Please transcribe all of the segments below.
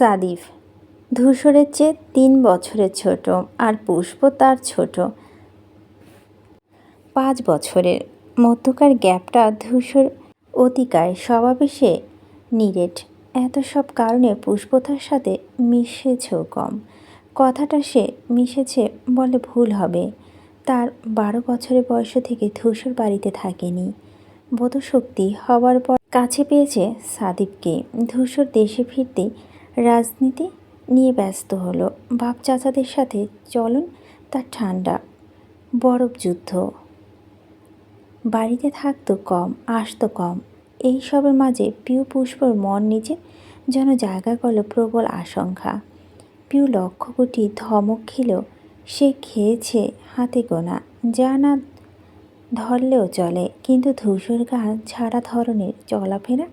সাদিফ ধূসরের চেয়ে ৩ বছরের ছোট, আর পুষ্প তার ছোট ৫ বছরের। মধ্যকার গ্যাপটা ধূসর অতিকায়, স্বভাবে সে নিরেট। এত সব কারণে পুষ্প তার সাথে মিশেছেও কম। কথাটা সে মিশেছে বলে ভুল হবে। তার ১২ বছরের বয়স থেকে ধূসর বাড়িতে থাকেনি। বোধশক্তি হবার পর কাছে পেয়েছে সাদিফকে। ধূসর দেশে ফিরতেই রাজনীতি নিয়ে ব্যস্ত হলো। বাপ চাচাদের সাথে চলন তার ঠান্ডা বরফ যুদ্ধ। বাড়িতে থাকতো কম, আসতো কম। এই সবের মাঝে পিউ পুষ্পর মন নিচে যেন জায়গা করল প্রবল আশঙ্কা। পিউ লক্ষ কোটি ধমক খেলেও সে খেয়েছে হাতে গোনা, যা না ধরলেও চলে। কিন্তু ধূসর গা ছাড়া ধরনের চলাফেরা,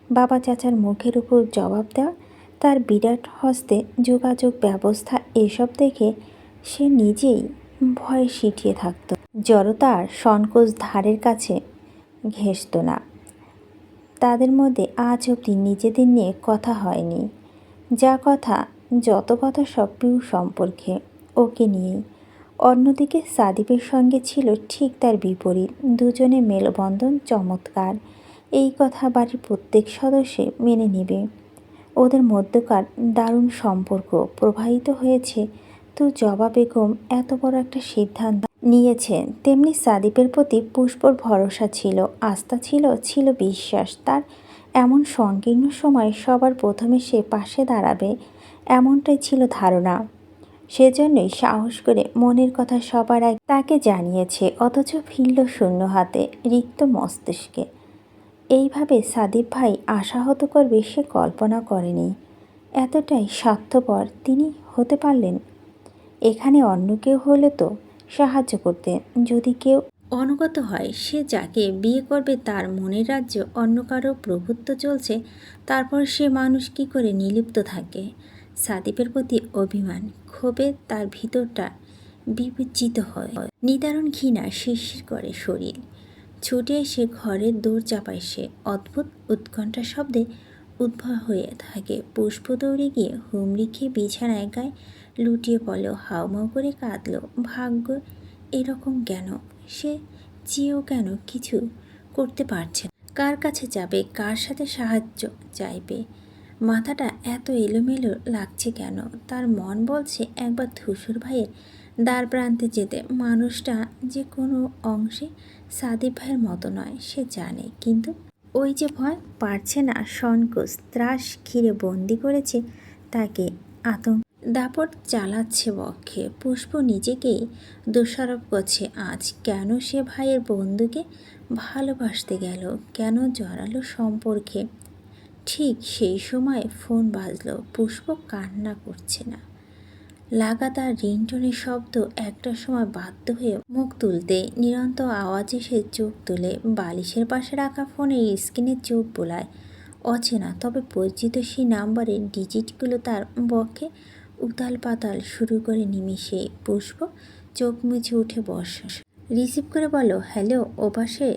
বাবা চাচার মুখের উপর জবাব দেওয়া, তার বিরাট হস্তে যোগাযোগ ব্যবস্থা, এসব দেখে সে নিজেই ভয়ে সিঁটিয়ে থাকত। জড়তার সংকোচ ধারের কাছে ঘেঁষত না। তাদের মধ্যে আজ অবধি নিজেদের নিয়ে কথা হয়নি। যত কথা সব পিউ সম্পর্কে, ওকে নিয়েই। অন্যদিকে সাদিফের সঙ্গে ছিল ঠিক তার বিপরীত। দুজনের মেলবন্ধন চমৎকার। এই কথা বাড়ির প্রত্যেক সদস্যে মেনে নেবে। ওদের মধ্যকার দারুণ সম্পর্ক প্রবাহিত হয়েছে তো জবা বেগম এত বড় একটা সিদ্ধান্ত নিয়েছেন, তেমনি সাদিফের প্রতি পুষ্পর ভরসা ছিল, আস্থা ছিল, ছিল বিশ্বাস। তার এমন সংকীর্ণ সময় সবার প্রথমে সে পাশে দাঁড়াবে, এমনটাই ছিল ধারণা। সেজন্যই সাহস করে মনের কথা সবার আগে তাকে জানিয়েছে। অথচ ফিরল শূন্য হাতে, রিক্ত মস্তিষ্কে। এইভাবে সাদিফ ভাই আশাহত করবে সে কল্পনা করেনি। এতটাই স্বার্থপর তিনি হতে পারলেন। এখানে অন্য কেউ হলে তো সাহায্য করতে। যদি কেউ অনুগত হয়, সে যাকে বিয়ে করবে তার মনের রাজ্যে অন্য কারো প্রভুত্ব চলছে, তারপর সে মানুষ কি করে নিলিপ্ত থাকে। সাদিফের প্রতি অভিমান, ক্ষোভে তার ভিতরটা বিবেচিত হয়। নিদারুণ ঘৃণা শিরশির করে শরীর। ছুটে এসে ঘরের দৌড় চাপায় সে। অদ্ভুত উৎকণ্ঠা শব্দে উদ্ভব হয়ে থাকে। পুষ্প দৌড়ে গিয়ে হুমড়ি খেয়ে বিছানায় গায়ে লুটিয়ে পড়ল, হাউমাউ করে কাঁদল। ভাগ্য এরকম কেন? সে চেয়েও কেন কিছু করতে পারছে না? কার কাছে যাবে, কার সাথে সাহায্য চাইবে? মাথাটা এত এলোমেলো লাগছে কেন? তার মন বলছে একবার ধূসর ভাইয়ের দ্বার প্রান্তে যেতে। মানুষটা যে কোনো অংশে সাদিফ ভাইয়ের মতো নয় সে জানে, কিন্তু ওই যে ভয়, পারছে না। সংকোচ ত্রাস ঘিরে বন্দি করেছে তাকে। আতঙ্ক দাপট চালাচ্ছে বক্ষে। পুষ্প নিজেকেই দোষারোপ করছে আজ। কেন সে ভাইয়ের বন্ধুকে ভালোবাসতে গেল? কেন জড়ালো সম্পর্কে? ঠিক সেই সময় ফোন বাজলো। পুষ্প কান্না করছে না, লাগাতার রিংটোনের শব্দ। একটা সময় বাধ্য হয়ে মুখ তুলতে, নিরন্তর আওয়াজে সে চোখ তুলে। বালিশের পাশে রাখা ফোনের স্ক্রিনে চোখ বোলায়। অচেনা তবে পরিচিত সেই নাম্বারের ডিজিটগুলো তার বক্ষে উতাল পাতাল শুরু করে নিমিষে। পুষ্প চোখ মুছে উঠে বসে, রিসিভ করে বলো, হ্যালো। ওপাশে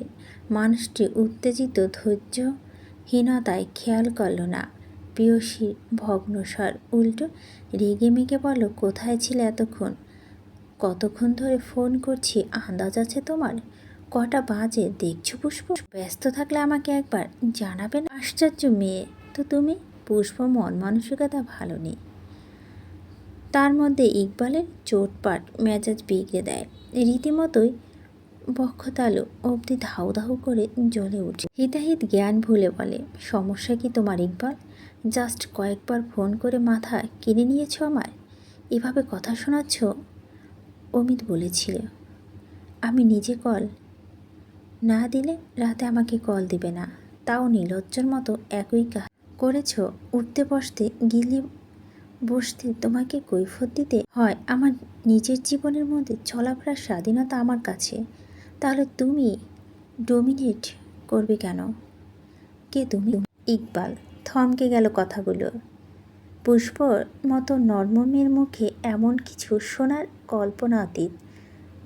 মানুষটি উত্তেজিত ধৈর্যহীনতায় খেয়াল করল না প্রেয়সীর ভগ্নস্বর। উল্টো রেগে মেগে বলল, কোথায় ছিলে এতক্ষণ? কতক্ষণ ধরে ফোন করছি, আন্দাজ আছে তোমার? কটা বাজে দেখছো পুষ্প? ব্যস্ত থাকলে আমাকে একবার জানাবে না? আশ্চর্য মেয়ে তো তুমি। পুষ্প মন মানসিকতা ভালো নেই। তার মধ্যে ইকবালের চোটপাট মেজাজ বিগড়ে দেয়। রীতিমতোই বক্ষতালু অবধি ধাউ ধাউ করে জ্বলে উঠে। হিতাহিত জ্ঞান ভুলে বলে, সমস্যা কি তোমার ইকবাল? জাস্ট কয়েকবার ফোন করে মাথা কিনে নিয়েছ আমার। এভাবে কথা শোনাচ্ছ? অমিত বলেছিল আমি নিজে কল না দিলে রাতে আমাকে কল দিবে না, তাও নির্লজ্জর মতো একই কাজ করেছ। উঠতে বসতে, গিলে বসতে তোমাকে কৈফিয়ত দিতে হয়। আমার নিজের জীবনের মধ্যে চলাফেরার স্বাধীনতা আমার কাছে। তাহলে তুমি ডমিনেট করবে কেন? কে তুমি? ইকবাল থমকে গেল কথাগুলো। পুষ্পর মতো নর্ম মেয়ের মুখে এমন কিছু শোনার কল্পনা অতীত।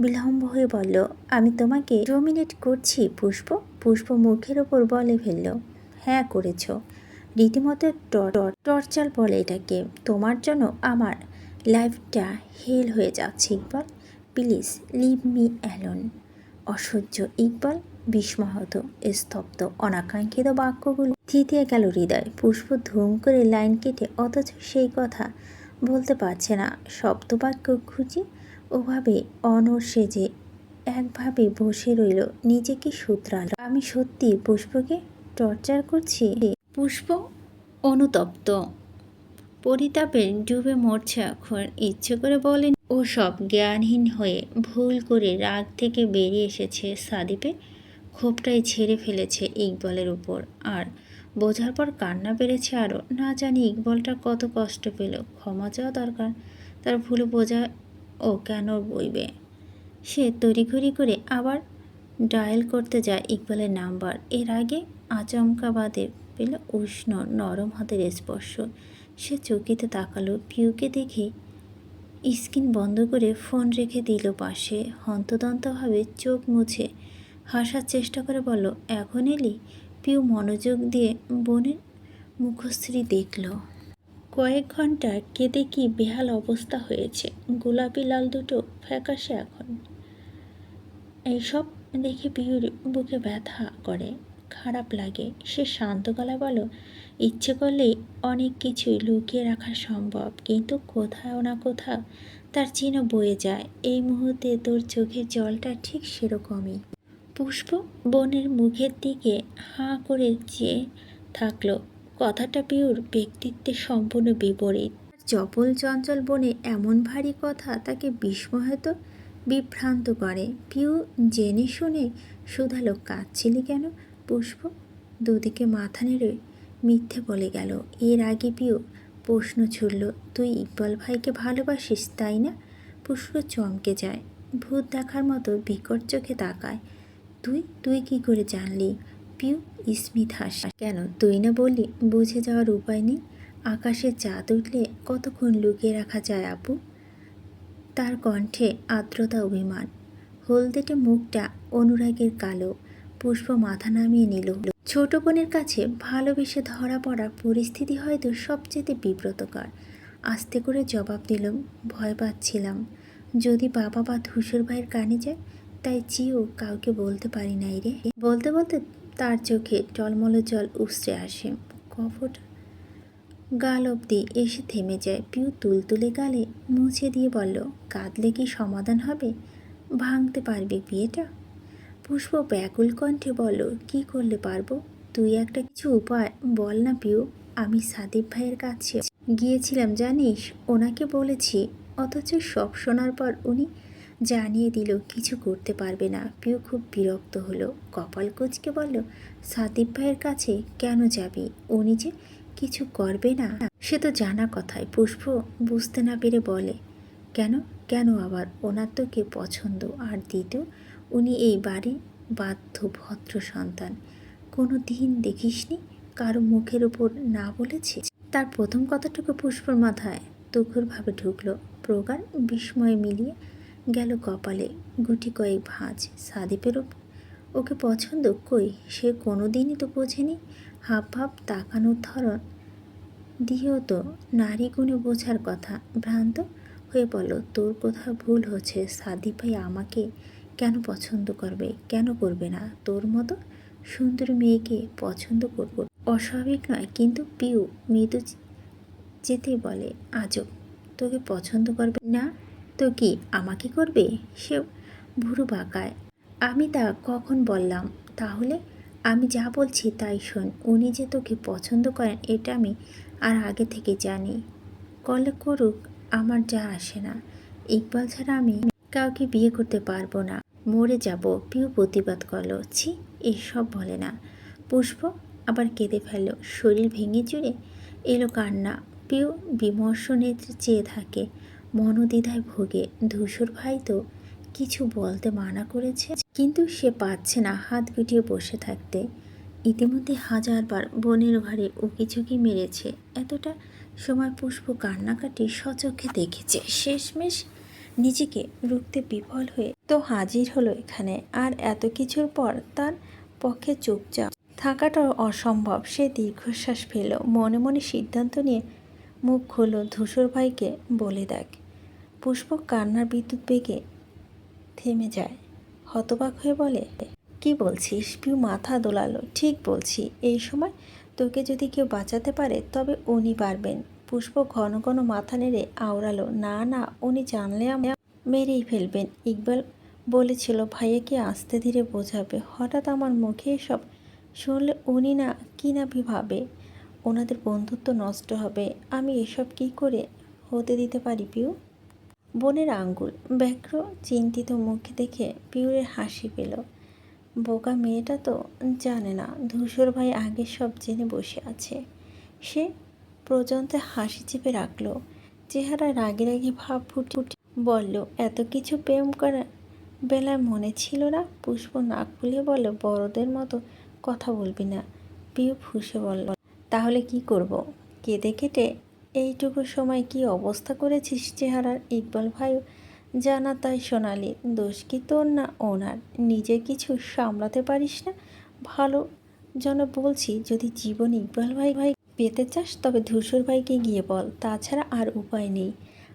বিলম্ব হয়ে বলল, আমি তোমাকে ডমিনেট করছি পুষ্প? পুষ্প মুখের ওপর বলে ফেলল, হ্যাঁ করেছ। রীতিমতো টর্চার বলে এটাকে। তোমার জন্য আমার লাইফটা হেল হয়ে যাচ্ছে Iqbal, please leave me alone. অসহ্য ইকবাল বিস্মহত, স্তব্ধ, অনাকাঙ্ক্ষিত বাক্যগুলো থিতিয়ে গেল হৃদয়। পুষ্প ধুম করে লাইন কেটে, অথচ সেই কথা বলতে পারছে না। শব্দবাক্য খুঁজে ওভাবে অনড় সেজে একভাবে বসে রইল, নিজেকে শুধরাল। আমি সত্যি পুষ্পকে টর্চার করছি? পুষ্প অনুতপ্ত, পরিতাপের ডুবে মরছে এখন। ইচ্ছে করে বলেন ও সব, জ্ঞানহীন হয়ে ভুল করে রাগ থেকে বেরিয়ে এসেছে। সাদিপে ক্ষোভটাই ছেড়ে ফেলেছে ইকবালের উপর, আর বোঝার পর কান্না বেড়েছে আরও। না জানি ইকবালটা কত কষ্ট পেল। ক্ষমা চাওয়া দরকার, তার ভুল বোঝা ও কেন বইবে। সে তড়িঘড়ি করে আবার ডায়াল করতে যায় ইকবালের নাম্বার। এর আগে আচমকা বাদে পেল উষ্ণ নরম হাতের স্পর্শ। সে চকিতে তাকালো, পিউকে দেখে স্ক্রিন বন্ধ করে ফোন রেখে দিল পাশে। হন্তদন্তভাবে চোখ মুছে হাসার চেষ্টা করে বলল, এখন এলি? পিউ মনোযোগ দিয়ে বোনের মুখশ্রী দেখল। কয়েক ঘন্টা কেঁদে কি বেহাল অবস্থা হয়েছে, গোলাপি লাল দুটো ফ্যাকাশে এখন। এইসব দেখে পিউর বুকে ব্যথা করে, খারাপ লাগে। সে শান্ত গলায় বলল, ইচ্ছে করলেই অনেক কিছুই লুকিয়ে রাখা সম্ভব, কিন্তু কোথাও না কোথাও তার চিহ্ন বয়ে যায়। এই মুহূর্তে তোর চোখের জলটা ঠিক সেরকমই। পুষ্প বোনের মুখের দিকে হাঁ করে চেয়ে থাকলো। কথাটা পিউর ব্যক্তিত্বের সম্পূর্ণ বিপরীত। চপল চঞ্চল বনে এমন ভারী কথা তাকে বিস্ময়ত বিভ্রান্ত করে। পিউ জেনে শুনে শুধালো, কাঁদছিলি কেন? পুষ্প দুদিকে মাথা নেড়ে মিথ্যে বলে গেল। এর আগে পিউ প্রশ্ন ছুড়ল, তুই ইকবাল ভাইকে ভালোবাসিস তাই না? পুষ্প চমকে যায়, ভূত দেখার মতো বিকট চোখে তাকায়। তুই তুই কি করে জানলি? পিউ স্মিত হাসে। কেন, তুই না বললি বুঝে যাওয়ার উপায় নেই? আকাশে চাঁদ উঠলে কতক্ষণ লুকিয়ে রাখা যায় আপু? তার কণ্ঠে আর্দ্রতা, অভিমান। হলদেটে মুখটা অনুরাগের কালো। পুষ্প মাথা নামিয়ে নিল। ছোট বোনের কাছে ভালোবেসে ধরা পড়া পরিস্থিতি হয়তো সবচেয়ে বিব্রতকর। আস্তে করে জবাব দিলাম, ভয় পাচ্ছিলাম যদি বাবা বা ধূসর ভাইয়ের কানে যায়, তাই চিও কাউকে বলতে পারি নাই রে। বলতে বলতে তার চোখে টলমল জল উছড়ে আসে, কপট গাল অব্দি এসে থেমে যায়। পিউ তুলতুলে গালে মুছে দিয়ে বলল, কাঁদলে কি সমাধান হবে? ভাঙতে পারবে বিয়েটা? পুষ্প ব্যাকুল কণ্ঠে বলল, কি করলে পারবো? তুই একটা কিছু উপায় বল না পিউ। আমি সাদিপ ভাইয়ের কাছে গিয়েছিলাম জানিস, ওনাকে বলেছি, অথচ সব শোনার পর উনি জানিয়ে দিল কিছু করতে পারবে না। পিউ খুব বিরক্ত হলো, কপাল কুঁচকে বলল, সাদিপ ভাইয়ের কাছে কেন যাবি? উনি যে কিছু করবে না সে তো জানা কথাই। পুষ্প বুঝতে না পেরে বলে, কেন কেন আবার? ওনার তো কে পছন্দ, আর দ্বিতীয় উনি এই বাড়ির বাধ্য ভদ্র সন্তান। কোনো দিন দেখিসনি কারো মুখের উপর না বলেছে? তার প্রথম কথাটুকু পুষ্পর মাথায় তুখুরভাবে ঢুকলো। প্রগাঢ় বিস্ময়ে মিলিয়ে গেল কপালে গুটি কয়েক ভাঁজ। সাদিপের ওকে পছন্দ কই, সে কোনো দিনই তো বোঝেনি। হাব ভাব তাকানোর ধরন দিয়েও তো নারী গুণে বোঝার কথা। ভ্রান্ত হয়ে বলল, তোর কোথাও ভুল হচ্ছে। সাদিপ ভাই আমাকে কেন পছন্দ করবে? কেন করবে না? তোর মতো সুন্দর মেয়েকে পছন্দ করব অস্বাভাবিক নয়, কিন্তু পিউ মৃদু যেতে বলে, আজব, তোকে পছন্দ করবে না তো কি আমাকে করবে? সে ভুরু বাঁকায়। আমি তা কখন বললাম? তাহলে আমি যা বলছি তাই শোন। উনি যে তোকে পছন্দ করেন এটা আমি আর আগে থেকে জানি। করলে করুক, আমার যা আসে না। ইকবাল ছাড়া আমি কাউকে বিয়ে করতে পারবো না, মরে যাব। পিউ প্রতিবাদ করলো, ছি, এসব বলে না। পুষ্প আবার কেঁদে ফেলল, শরীর ভেঙে চুরে এলো কান্না। পিউ বিমর্ষ নেত্রে চেয়ে থাকে, মনোদ্বিধায় ভোগে। ধূসর ভাই তো কিছু বলতে মানা করেছে, কিন্তু সে পাচ্ছে না হাত গুটিয়ে বসে থাকতে। ইতিমধ্যে হাজারবার বোনের ঘরে উকিঝুঁকি মেরেছে। এতটা সময় পুষ্প কান্নাকাটি স্বচক্ষে দেখেছে। শেষমেশ নিজেকে রুখতে বিফল হয়ে তো হাজির হলো এখানে। আর এত কিছুর পর তার পক্ষে চুপচাপ থাকাটাও অসম্ভব। সে দীর্ঘশ্বাস ফেলল, মনে মনে সিদ্ধান্ত নিয়ে মুখ খুলল। ধূসর ভাইকে বলে দেখ। পুষ্প কান্নার বিদ্যুৎ বেগে থেমে যায়, হতবাক হয়ে বলে, কি বলছিস? পিউ মাথা দোলালো, ঠিক বলছি। এই সময় তোকে যদি কেউ বাঁচাতে পারে তবে উনি পারবেন। পুষ্প ঘন ঘন মাথা নেড়ে আওড়ালো, না না, উনি জানলে মেরেই ফেলবেন। ইকবাল বলেছিল ভাইয়াকে আস্তে ধীরে বোঝাবে। হঠাৎ আমার মুখে এসব শুনলে উনি না কি না ভাবে, ওনাদের বন্ধুত্ব নষ্ট হবে। আমি এসব কি করে হতে দিতে পারি পিউ? বোনের আঙ্গুল ব্যগ্র চিন্তিত মুখ দেখে পিউরের হাসি পেল। বোকা মেয়েটা তো জানে না ধূসর ভাই আগে সব জেনে বসে আছে। সে প্রযন্তে হাসি চেপে রাখলো, চেহারায় রাগি রাগি ভাব ফুটে বলল, এত কিছু প্রেম করার বেলায় মনে ছিল না? পুষ্প নাক ফুলিয়ে বলল, বড়দের মতো কথা বলবি না। পিউ ফুঁসে বলল, তাহলে কি করব? কেঁদে কেটে এইটুকু সময় কি অবস্থা করেছিস চেহারার? ইকবাল ভাইও জানা তাই সোনালি, দোষ কি তোর না ওনার? নিজে কিছু সামলাতে পারিস না? ভালো জন বলছি, যদি জীবন ইকবাল ভাই পেতে চাস তবে ধূসর ভাইকে গিয়ে বল, তাছাড়া আর উপায় নেই।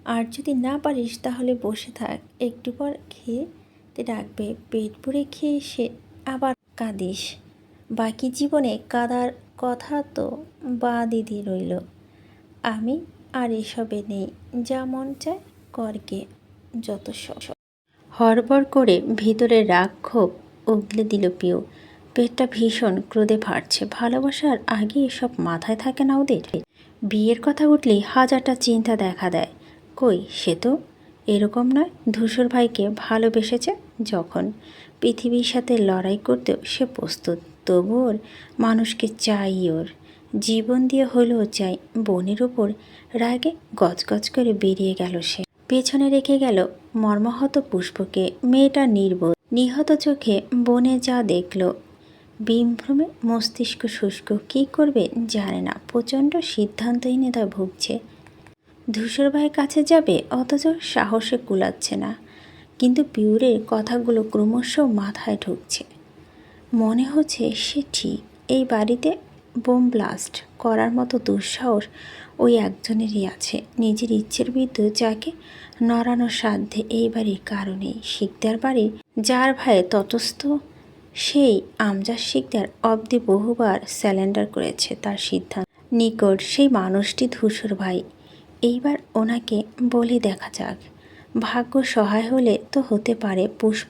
আর যদি না পারিস তাহলে বসে থাক, একটু পর খেতে ডাকবে, পেট পুড়ে খেয়ে সে আবার কাঁদিস। বাকি জীবনে কাদার কথা তো বাদই রইল। আমি আর এসবে নেই, যা মন চায় করকে, যত সব। হড়বড় করে ভিতরে রাগ ক্ষোভ উগলে দিল পিউ। পেটটা ভীষণ ক্রোধে ফাটছে। ভালোবাসার আগে এসব মাথায় থাকে না ওদের? বিয়ের কথা উঠলেই হাজারটা চিন্তা দেখা দেয়। কই, সে তো এরকম নয়। ধূসর ভাইকে ভালোবেসেছে যখন, পৃথিবীর সাথে লড়াই করতেও সে প্রস্তুত। তবু ওর মানুষকে চাই, ওর জীবন দিয়ে হলেও চাই। বোনের ওপর রাগে গজগজ করে বেরিয়ে গেল সে। পেছনে রেখে গেল মর্মাহত পুষ্পকে। মেয়েটা নির্বোধ, নিহত চোখে বনে যা দেখল, বিভ্রমে মস্তিষ্ক শুষ্ক। কী করবে জানে না, প্রচণ্ড সিদ্ধান্তহীনতায় ভুগছে। ধূসর ভাইয়ের কাছে যাবে, অথচ সাহসে কুলাচ্ছে না। কিন্তু পিউরের কথাগুলো ক্রমশ মাথায় ঢুকছে। মনে হচ্ছে সে ঠিক। এই বাড়িতে বোম ব্লাস্ট করার মতো দুঃসাহস ওই একজনেরই আছে। নিজের ইচ্ছের বিরুদ্ধে যাকে নড়ানোর সাধ্যে এই বাড়ির কারণেই। শিকদার বাড়ি যার ভাইয়ে তটস্থ, সেই আমজাদ শিকদার অবধি বহুবার স্যালেন্ডার করেছে তার সিদ্ধান্ত নিকট। সেই মানুষটি ধূসর ভাই। এইবার ওনাকে বলি দেখা যাক, ভাগ্য সহায় হলে তো হতে পারে। পুষ্প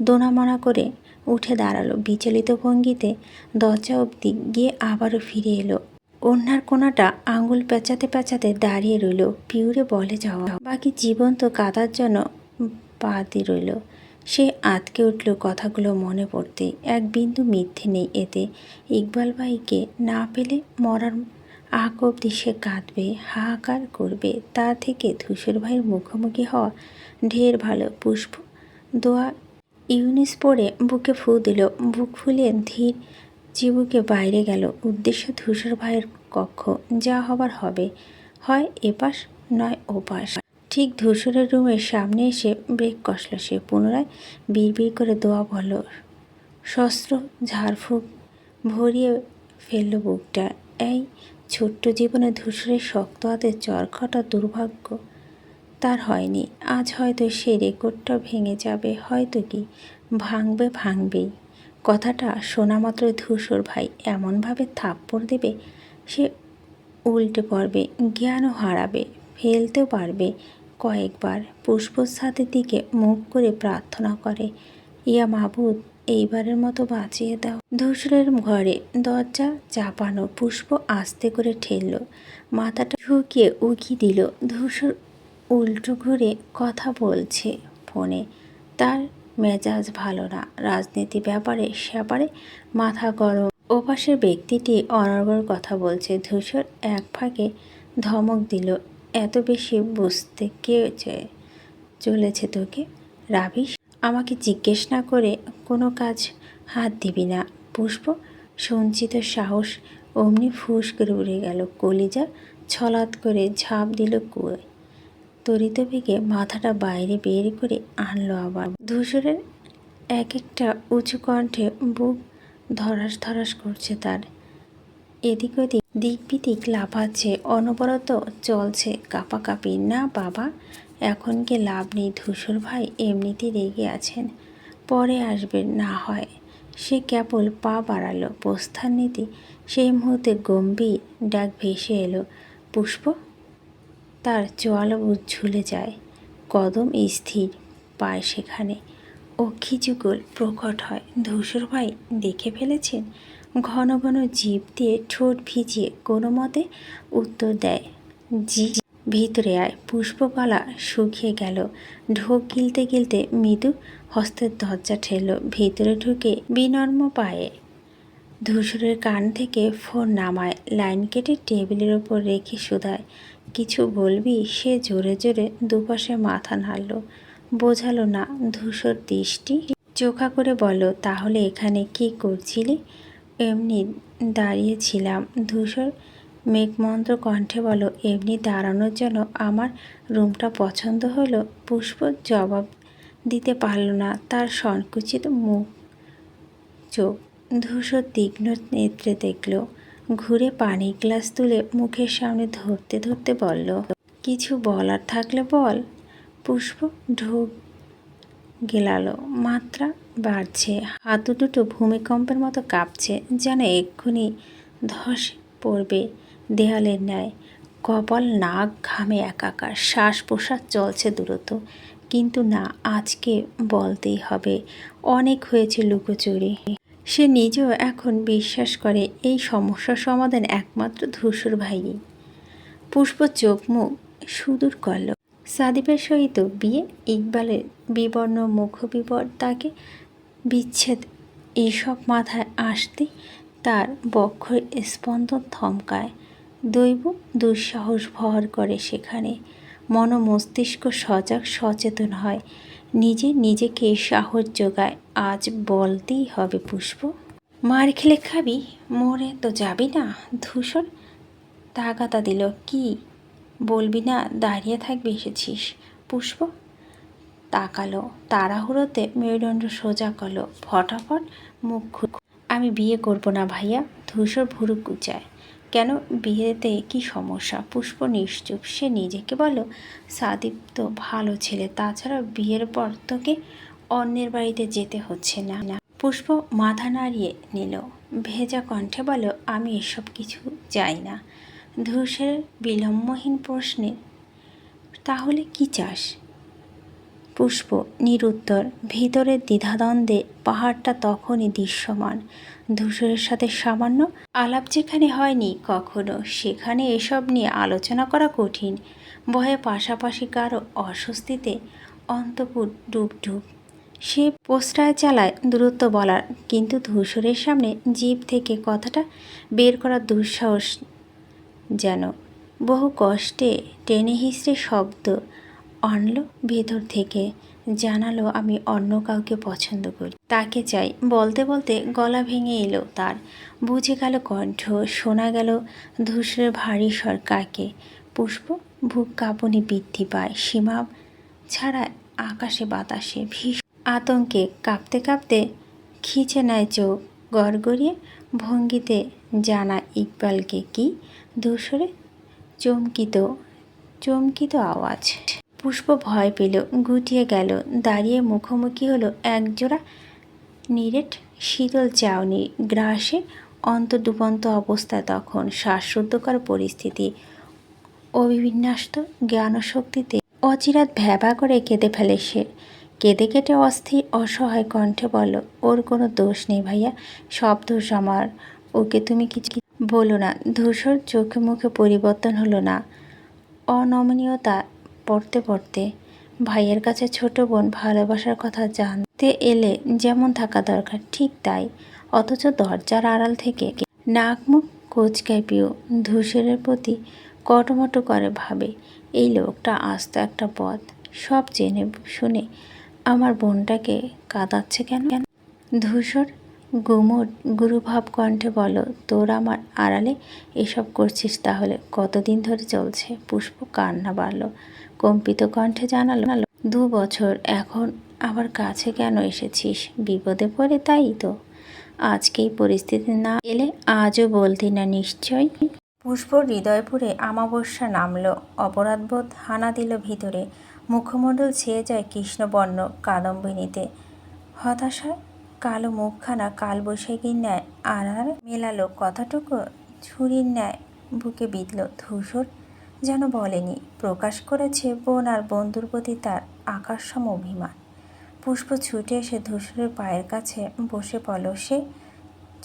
দোনামনা করে উঠে দাঁড়ালো বিচলিত ভঙ্গিতে। দরজা অবধি গিয়ে আবারও ফিরে এলো। ওনার কোনাটা আঙুল পেঁচাতে পেঁচাতে দাঁড়িয়ে রইল। পিউরে বলে যাওয়া বাকি জীবন তো কাদার জন্য বাদই রইল। সে আঁতকে উঠল কথাগুলো মনে পড়তেই। এক বিন্দু মিথ্যে নেই এতে। ইকবাল ভাইকে না পেলে মরার আগ অবধি সে কাঁদবে, হাহাকার করবে। তা থেকে ধূসর ভাইয়ের মুখোমুখি হওয়া ঢের ভালো। পুষ্প দোয়া ইউনিস পড়ে বুকে ফু দিল। বুক ফুলিয়ে ধীর চিবুকে বাইরে গেল। উদ্দেশ্য ধূসর ভাইয়ের কক্ষ। যা হবার হবে, হয় এপাশ নয় ওপাশ। ঠিক ধূসরের রুমের সামনে এসে ব্রেক কষল সে। পুনরায় বিড়বিড় করে দোয়া বলল। শস্ত্র ঝাড়ফুঁক ভরিয়ে ফেলল বুকটা। এই ছোট্ট জীবনে ধূসরের শক্ত হাতে চরকাটা দুর্ভাগ্য তার হয়নি। আজ হয়তো সেই রেকর্ডটা ভেঙে যাবে। হয়তো কি ভাঙবেই। কথাটা শোনা মাত্র ধূসর ভাই এমনভাবে থাপ্পড় দেবে সে উল্টে পড়বে, জ্ঞানও হারাবে, ফেলতেও পারবে কয়েকবার। পুষ্পর ছাদের দিকে মুখ করে প্রার্থনা করে, ইয়া মাবুদ, এইবারের মতো বাঁচিয়ে দাও। ধূসরের ঘরে দরজা চাপানো। পুষ্প আস্তে করে ঠেলল, মাথাটা ঝুঁকিয়ে উকি দিল। ধূসর উল্টো ঘুরে কথা বলছে ফোনে। তার মেজাজ ভালো না। রাজনীতি ব্যাপারে স্যাপারে মাথা গরম। ওপাশের ব্যক্তিটি অনর্গল কথা বলছে। ধূসর এক ফাঁকে ধমক দিল, এত বেশি বুঝতে কে চলেছে তোকে? রাবিশ, আমাকে জিজ্ঞেস না করে কোনো কাজ হাত দিবি না। পুষ্প সঞ্চিত সাহস অমনি ফুস করে উড়ে গেল। কলিজা ছলাৎ করে ঝাঁপ দিল কুয়োয়। তরিত বেগে মাথাটা বাইরে বের করে আনলো আবার। ধূসরের এক একটা উঁচু কণ্ঠে বুক ধরাস ধরাস করছে তার। এদিক ওদিক দিক বিদিক লাফাচ্ছে, অনবরত চলছে কাঁপাকাঁপি। না বাবা, এখন কি লাভ নেই। ধূসর ভাই এমনিতেই রেগে আছেন, পরে আসবে না হয়। সে কেবল পা বাড়ালো প্রস্থান নীতি, সেই মুহূর্তে গম্ভীর ডাক ভেসে এলো, পুষ্প। তার চোয়ালো ঝুলে যায়, কদম স্থির পায় সেখানে। অক্ষিযুগল প্রকট হয়। ধূসর ভাই দেখে ফেলেছেন। ঘন ঘন জিভ দিয়ে ঠোঁট ভিজিয়ে কোনো মতে উত্তর দেয়, জি। ভিতরে আয়। পুষ্পকলা শুকিয়ে গেল। ঢোক গিলতে গিলতে মৃদু হস্তের দরজা ঠেলল। ভিতরে ঢুকে বিনম্র পায়ে ধূসরের কান থেকে ফোন নামায়, লাইন কেটে টেবিলের ওপর রেখে শুধায়, কিছু বলবি? সে জোরে জোরে দুপাশে মাথা নাড়ল। বোঝালো না। ধূসর দৃষ্টি চোখা করে বলল, তাহলে এখানে কি করছিলি? এমনি দাঁড়িয়েছিলাম। ধূসর মেঘমন্ত্র কণ্ঠে বলল, এমনি দাঁড়ানোর জন্য আমার রুমটা পছন্দ হলো? পুষ্প জবাব দিতে পারল না। তার সংকুচিত মুখ চোখ ধূসর তীক্ষ্ণ নেত্রে দেখল। ঘুরে পানির গ্লাস তুলে মুখের সামনে ধরতে ধরতে বলল, কিছু বলার থাকলে বল। পুষ্প ঢোক গেলালো। মাত্রা বাড়ছে। হাতু দুটো ভূমিকম্পের মতো কাঁপছে, যেন এক্ষুনি ধস পড়বে দেয়ালের ন্যায়। কপাল নাক ঘামে একাকার। শ্বাস প্রশ্বাস চলছে দ্রুত। কিন্তু না, আজকে বলতেই হবে। অনেক হয়েছে লুকোচুরি। সে নিজেও এখন বিশ্বাস করে এই সমস্যার সমাধান একমাত্র ধূসর ভাইই। পুষ্প চোখ মুখ সুদূর করল। সাদিপের সহিত বিয়ে, ইকবালের বিবর্ণ মুখবিবর, তাকে বিচ্ছেদ, এইসব মাথায় আসতে তার বক্ষের স্পন্দন থমকায়। দৈব দুঃসাহস ভর করে সেখানে। মন মস্তিষ্ক সজাগ সচেতন হয়। নিজে নিজেকে সাহস যোগায়, আজ বলতেই হবে পুষ্প। মার খেলে খাবি, মরে তো যাবি না। ধূসর তাগাদা দিল, কি বলবি না দাঁড়িয়ে থাকবি এসেছিস? পুষ্প তাকালো, তাড়াহুড়োতে মেরুদণ্ড সোজা করলো, ফটাফট মুখ খুল। আমি বিয়ে করব না ভাইয়া। ধূসর ভুরু কুচায়। কেন? বিয়েতে কি সমস্যা? পুষ্প নিশ্চুপ। সে নিজেকে বলল, সাদিপ তো ভালো ছেলে, তাছাড়া বিয়ের পর তোকে অন্যের বাড়িতে যেতে হচ্ছে না। পুষ্প মাথা নাড়িয়ে নিল, ভেজা কণ্ঠে বলল, আমি এসব কিছু চাই না। ধূসরের বিলম্বহীন প্রশ্নে, তাহলে কি চাস? পুষ্প নিরুত্তর। ভিতরের দ্বিধাদ্বন্দ্বে পাহাড়টা তখনই দৃশ্যমান। ধূসরের সাথে সামান্য আলাপ যেখানে হয়নি কখনো, সেখানে এসব নিয়ে আলোচনা করা কঠিন। ভয়ে পাশাপাশি কারো অস্বস্তিতে অন্তপুর ডুব ডুব। সে প্রশ্রয় চালায় দূরত্ব বলার, কিন্তু ধূসরের সামনে জিভ থেকে কথাটা বের করার দুঃসাহস যেন। বহু কষ্টে টেনে হিসড়ে শব্দ আনলো ভেতর থেকে, জানালো, আমি অন্য কাউকে পছন্দ করি, তাকে চাই। বলতে বলতে গলা ভেঙে এলো তার। বুঝে গেল কণ্ঠ, শোনা গেল ধূসরের ভারী স্বর, কাকে? পুষ্প বুক কাঁপুনি বৃদ্ধি পায়। সীমা ছাড়া আকাশে বাতাসে ভীষণ আতঙ্কে কাঁপতে কাঁপতে খিচে নেয় চোখ। গড়গড়িয়ে ভঙ্গিতে জানা ইকবালকে কি? ধূসরে চমকিত আওয়াজ। পুষ্প ভয় পেল, গুটিয়ে গেল। দাঁড়িয়ে মুখোমুখি হলো একজোড়া নিরেট শীতল চাউনি গ্রাসে। অন্তর্ডুবন্ত অবস্থায় তখন শ্বাসরুদ্ধকর পরিস্থিতি। অবিবিন্যস্ত জ্ঞানশক্তিতে অচিরাত ভ্যাবা করে কেঁদে ফেলে সে। কেঁদে কেটে অস্থির অসহায় কণ্ঠে বলল, ওর কোনো দোষ নেই ভাইয়া, সব দোষ আমার। ওকে তুমি কিছু বলো না। ধূসর চোখে মুখে পরিবর্তন হলো না। অনমনীয়তা পড়তে পড়তে, ভাইয়ের কাছে ছোট বোন ভালোবাসার কথা জানতে এলে যেমন থাকা দরকার ঠিক তাই, অথচ দরজার আড়াল থেকে নাক মুখ কোচকায় পিউ। ধূসরের প্রতি কটমটো করে, ভাবে এই লোকটা আস্ত একটা বদ। সব জেনে শুনে আমার বোনটাকে কাঁদাচ্ছে কেন? ধূসর গুমোট গুরুভাব কণ্ঠে বলো, তোর আমার আড়ালে এসব করছিস তাহলে কতদিন ধরে চলছে? পুষ্প কান্না বাড়ল। কম্পিত কণ্ঠে জানালো, 2 বছর। এখন আবার কাছে কেন এসেছিস? বিপদে পড়ে, তাই তো। আজকেই পরিস্থিতি না এলে আজও বলতি না নিশ্চয়। পুষ্পর হৃদয়পুরে আমাবস্যা নামল, অপরাধবোধ হানা দিল ভিতরে, মুখমণ্ডল ছেয়ে যায় কৃষ্ণবর্ণ কাদম্বিনীতে। হতাশায় কালো মুখখানা কালবৈশাখীর ন্যায় আড়ার মেলালো, কথাটুকু ছুরির ন্যায় বুকে বিঁধল। ধূসর যেন বলেনি, প্রকাশ করেছে বোন আর বন্ধুর প্রতি তার আকাশসম অভিমান। পুষ্প ছুটে এসে ধূসরের পায়ের কাছে বসে পড়ল। সে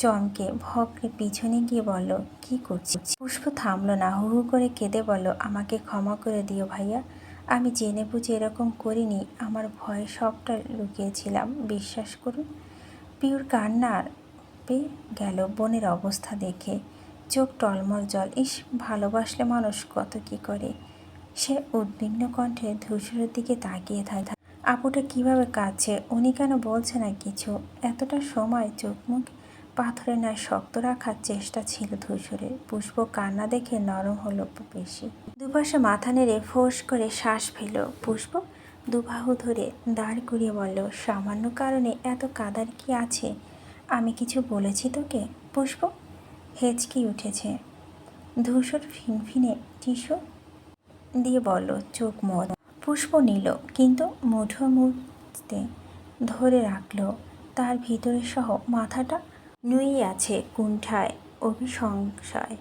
চমকে ভগ্নে পিছনে গিয়ে বলল, কি করছিস? পুষ্প থামল না, হু হু করে কেঁদে বলল, আমাকে ক্ষমা করে দিও ভাইয়া, আমি জেনে বুঝে এরকম করিনি, আমার ভয়ে সবটা লুকিয়েছিলাম, বিশ্বাস করুন। পিউর কান্নার পেয়ে গেল বোনের অবস্থা দেখে, চোখ টলমল জল। ইস, ভালোবাসলে মানুষ কত কি করে। সে উদ্বিগ্ন কণ্ঠে ধূসরের দিকে তাকিয়ে থাকে। আপুটা কিভাবে কাঁদছে, উনি কেন বলছে না কিছু? এতটা সময় চোখ মুখ পাথরের ন্যায় শক্ত রাখার চেষ্টা ছিল ধূসরের। পুষ্প কান্না দেখে নরম হলো বেশি, দুপাশে মাথা নেড়ে ফোঁস করে শ্বাস ফেল। পুষ্প দুবাহু ধরে দাঁড় করিয়ে বলল, সামান্য কারণে এত কাদার কি আছে? আমি কিছু বলেছি তোকে? পুষ্প হেঁচকি উঠেছে। ধূসর ফিনফিনে টিস্যু দিয়ে বলল, চোখ মোদ। পুষ্প নিল, কিন্তু মুঠো মুহূর্তে ধরে রাখল। তার ভিতরে সহ মাথাটা নুয়ে আছে কুণ্ঠায়, অভিসংশয়।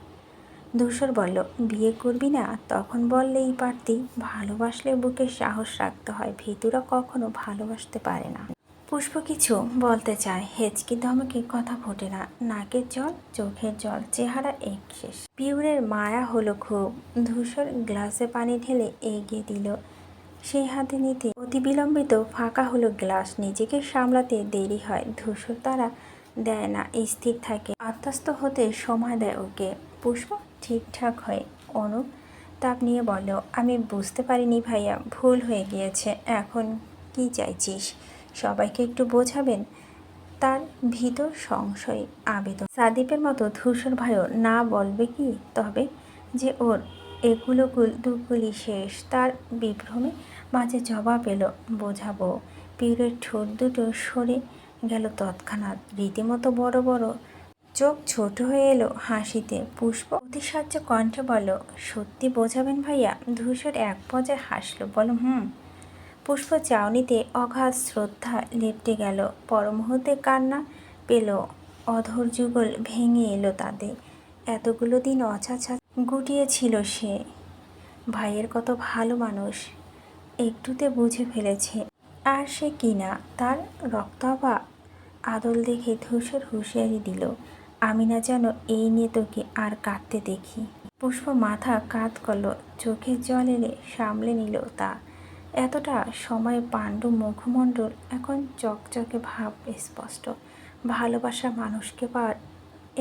ধূসর বলল, বিয়ে করবি না? তখন বললেই পারতি, ভালোবাসলে বুকে সাহস রাখতে হয়, ভীতুরা কখনো ভালোবাসতে পারে না। পুষ্প কিছু বলতে চায়, হেঁচকি ধমকে কথা ফোটে না, নাকের জল, চোখের জল, চেহারা এক শেষ। পিউরের মায়া হলো খুব। ধূসর গ্লাসে পানি ঢেলে এগিয়ে দিল, সেই হাতে নিতে অতি বিলম্বিত ফাঁকা হলো গ্লাস। নিজেকে সামলাতে দেরি হয়, ধূসর তারা দেয় না, স্থির থাকে, আত্মস্থ হতে সময় দেয় ওকে। পুষ্প ঠিকঠাক হয় অনুতাপ নিয়ে বলল, আমি বুঝতে পারিনি ভাইয়া, ভুল হয়ে গিয়েছে। এখন কি চাইছিস? সবাইকে একটু বোঝাবেন? তার ভিতর সংশয় আবেদন। সাদীপের মতো ধূসর ভাইও না বলবে কি তবে, যে ওর এগুলো দুগুলি শেষ? তার বিভ্রমে মাঝে জবাব এলো, বোঝাবো। পিউরের ঠোঁট দুটো সরে গেল তৎক্ষণাৎ, রীতিমতো বড় বড় চোখ ছোট হয়ে এলো হাসিতে। পুষ্প অতিসাহ্য কণ্ঠে বলল, সত্যি বোঝাবেন ভাইয়া? ধূসর এক পর্যায়ে হাসলো, বল হুম। পুষ্প চাউনিতে অগাধ শ্রদ্ধা লেপ্টে গেল, পর মুহূর্তে কান্না পেল, অধর যুগল ভেঙে এলো তাতে। এতগুলো দিন অছাছা গুটিয়েছিল সে, ভাইয়ের কত ভালো মানুষ একটুতে বুঝে ফেলেছে। আর সে কিনা তার রক্তাভা আদল দেখে ধূসর হুঁশিয়ারি দিল, আমি না যেন এই নিয়ে তোকে আর কাঁদতে দেখি। পুষ্প মাথা কাত করল, চোখের জল এলে সামলে নিল তা। এতটা সময় পাণ্ডু মুখমণ্ডল এখন চকচকে, ভাব স্পষ্ট। ভালোবাসা মানুষকে পাওয়ার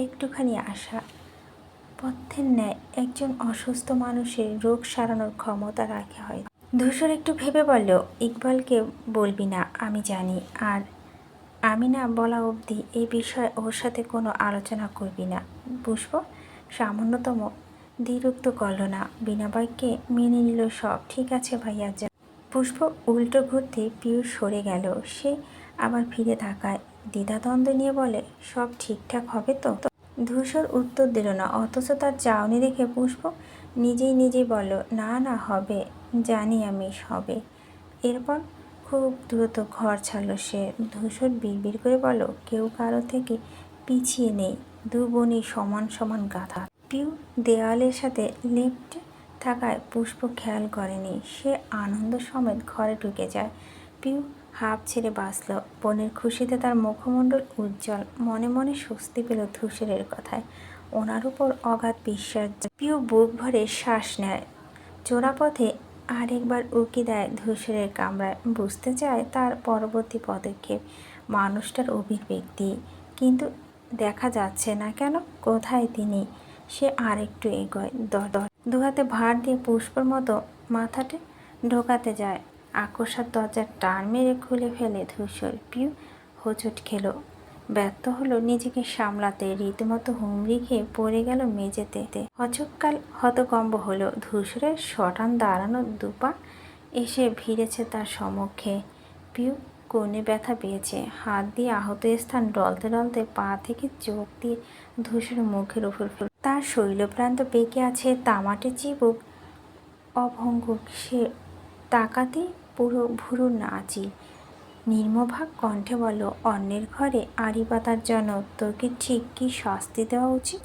একটুখানি আশা পথ্যের ন্যায় একজন অসুস্থ মানুষের রোগ সারানোর ক্ষমতা রাখে হয়। ধূসর একটু ভেবে বলল, ইকবালকে বলবি না, আমি জানি। আর আমি না বলা অবধি এই বিষয়ে ওর সাথে কোনো আলোচনা করবি না। পুষ্প সামান্যতম দ্বিরুক্ত করল না, বিনা বাক্যে মেনে নিল সব। ঠিক আছে ভাইয়া, যা। পুষ্প উল্টো ঘুরতে পিউর সরে গেল। সে আবার ফিরে তাকায়, দ্বিধাদ্বন্দ্ব নিয়ে বলে, সব ঠিকঠাক হবে তো? ধূসর উত্তর দিল না, অথচ তার চাউনি দেখে পুষ্প নিজেই বলল, না না, হবে, জানি আমি হবে। এরপর খুব দ্রুত ঘর ছাড়ল সে। ধূসর বিড়বিড় করে বলল, কেউ কারো থেকে পিছিয়ে নেই, দু বোনই সমান সমান গাধা। পিউ দেওয়ালের সাথে লেপ্টে থাকায় পুষ্প খেয়াল করেনি। সে আনন্দ সমেত ঘরে ঢুকে যায়। পিউ হাঁপ ছেড়ে বাঁচল, বোনের খুশিতে তার মুখমণ্ডল উজ্জ্বল। মনে মনে স্বস্তি পেল ধূসরের কথায়, ওনার উপর অগাধ বিশ্বাস। পিউ বুক ভরে শ্বাস নেয়, চোরাপথে আরেকবার উকি দেয় ধূসরের কামরায়, বুঝতে চায় তার পরবর্তী পদক্ষেপ। মানুষটার অভিব্যক্তি, কিন্তু দেখা যাচ্ছে না কেন, কোথায় তিনি? সে আরেকটু এগোয়, দুহাতে ভার দিয়ে পুষ্পর মতো মাথাটা ঢোকাতে যায়। আকস্মাৎ দরজার টান মেরে খুলে ফেলে ধূসর। পিউ হোঁচট খেল, ব্যর্থ হলো নিজেকে সামলাতে, রীতিমতো হুমড়ি খেয়ে পড়ে গেল মেঝেতে। হচকাল হতকম্ব হলো। ধূসরের সটান দাঁড়ানো দুপা এসে ভিড়েছে তার সম্মুখে। পিউ কোণে ব্যথা পেয়েছে। হাত দিয়ে আহত স্থান ডলতে ডলতে পা থেকে চোখ দিয়ে ধূসর মুখের উপর ফেল। তার শৈলপ্রান্ত বেঁকে আছে তামাটে চিবুক অভঙ্গুর। সে তাকাতেই পুরো ভুরু নাচি। নির্মভাগ কণ্ঠে বলল, অন্যের ঘরে আড়ি পাতার জন্য তোকে ঠিক কি শাস্তি দেওয়া উচিত?